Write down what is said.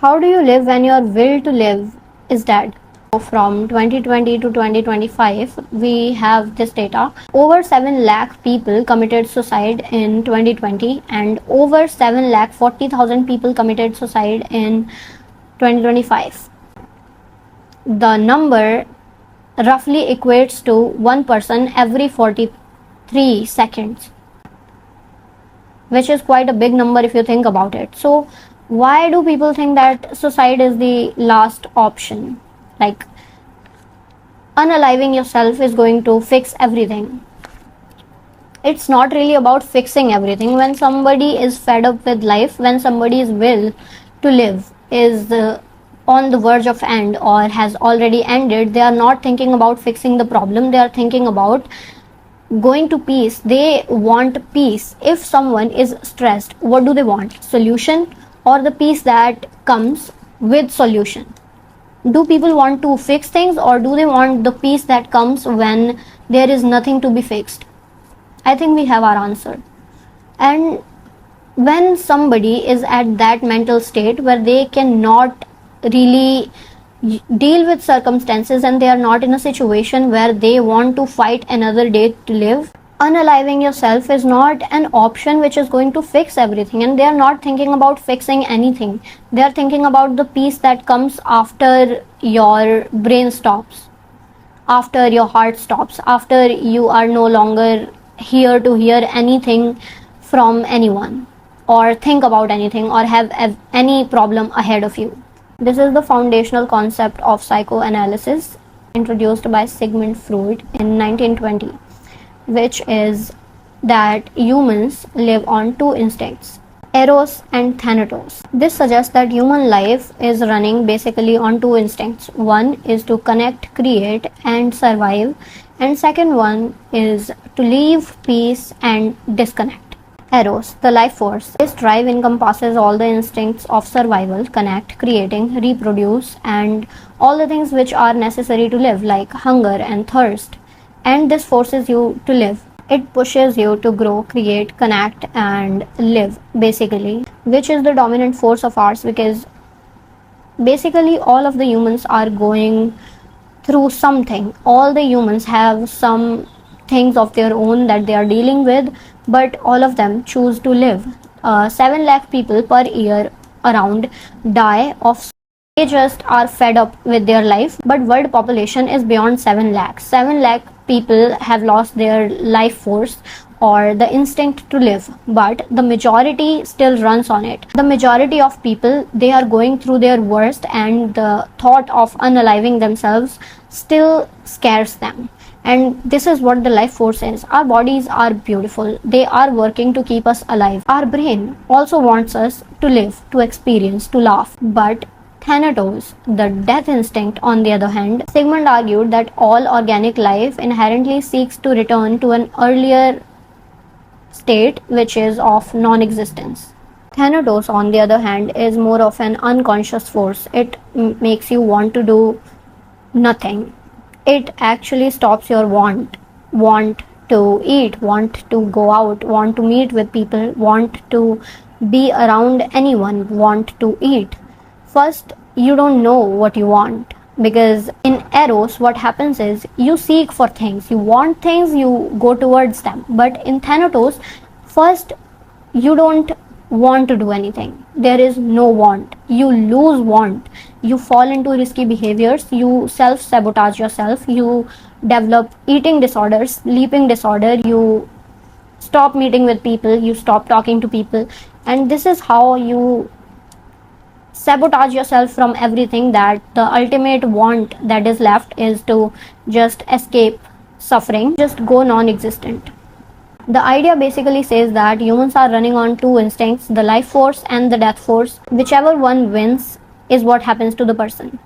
How do you live when your will to live is dead? From 2020 to 2025, we have this data. Over 7 lakh people committed suicide in 2020 and over 7 lakh 40,000 people committed suicide in 2025. The number roughly equates to one person every 43 seconds, which is quite a big number if you think about it. So why do people think that suicide is the last option? Like, unaliving yourself is going to fix everything. It's not really about fixing everything. When somebody is fed up with life, when somebody's will to live is on the verge of end or has already ended, they are not thinking about fixing the problem, they are thinking about going to peace. They want peace. If someone is stressed, what do they want? Solution or the peace that comes with solution? Do people want to fix things or do they want the peace that comes when there is nothing to be fixed? I think we have our answer. And when somebody is at that mental state where they cannot really deal with circumstances and they are not in a situation where they want to fight another day to live, unaliving yourself is not an option which is going to fix everything. And they are not thinking about fixing anything. They are thinking about the peace that comes after your brain stops, after your heart stops, after you are no longer here to hear anything from anyone or think about anything or have any problem ahead of you. This is the foundational concept of psychoanalysis introduced by Sigmund Freud in 1920, which is that humans live on two instincts, Eros and Thanatos. This suggests that human life is running basically on two instincts. One is to connect, create, and survive, and second one is to leave, peace, and disconnect. Eros, the life force. This drive encompasses all the instincts of survival, connect, creating, reproduce, and all the things which are necessary to live, like hunger and thirst. And this forces you to live. It pushes you to grow, create, connect, and live, basically, which is the dominant force of ours, because basically all of the humans are going through something. All the humans have some things of their own that they are dealing with, but all of them choose to live. 7 lakh people per year around die of. They just are fed up with their life, but world population is beyond 7 lakh. 7 lakh people have lost their life force or the instinct to live, but the majority still runs on it. The majority of people, they are going through their worst, and the thought of unaliving themselves still scares them. And this is what the life force is. Our bodies are beautiful. They are working to keep us alive. Our brain also wants us to live, to experience, to laugh. But Thanatos, the death instinct, on the other hand, Sigmund argued that all organic life inherently seeks to return to an earlier state, which is of non-existence. Thanatos, on the other hand, is more of an unconscious force. It makes you want to do nothing. It actually stops your want to eat, want to go out, want to meet with people, want to be around anyone, want to eat. First, you don't know what you want, because in Eros what happens is you seek for things, you want things, you go towards them. But in Thanatos, first you don't want to do anything. There is no want. You lose want. You fall into risky behaviors. You self-sabotage yourself. You develop eating disorders, sleeping disorder. You stop meeting with people. You stop talking to people. And this is how you sabotage yourself from everything, that the ultimate want that is left is to just escape suffering, just go non-existent. The idea basically says that humans are running on two instincts, the life force and the death force. Whichever one wins is what happens to the person.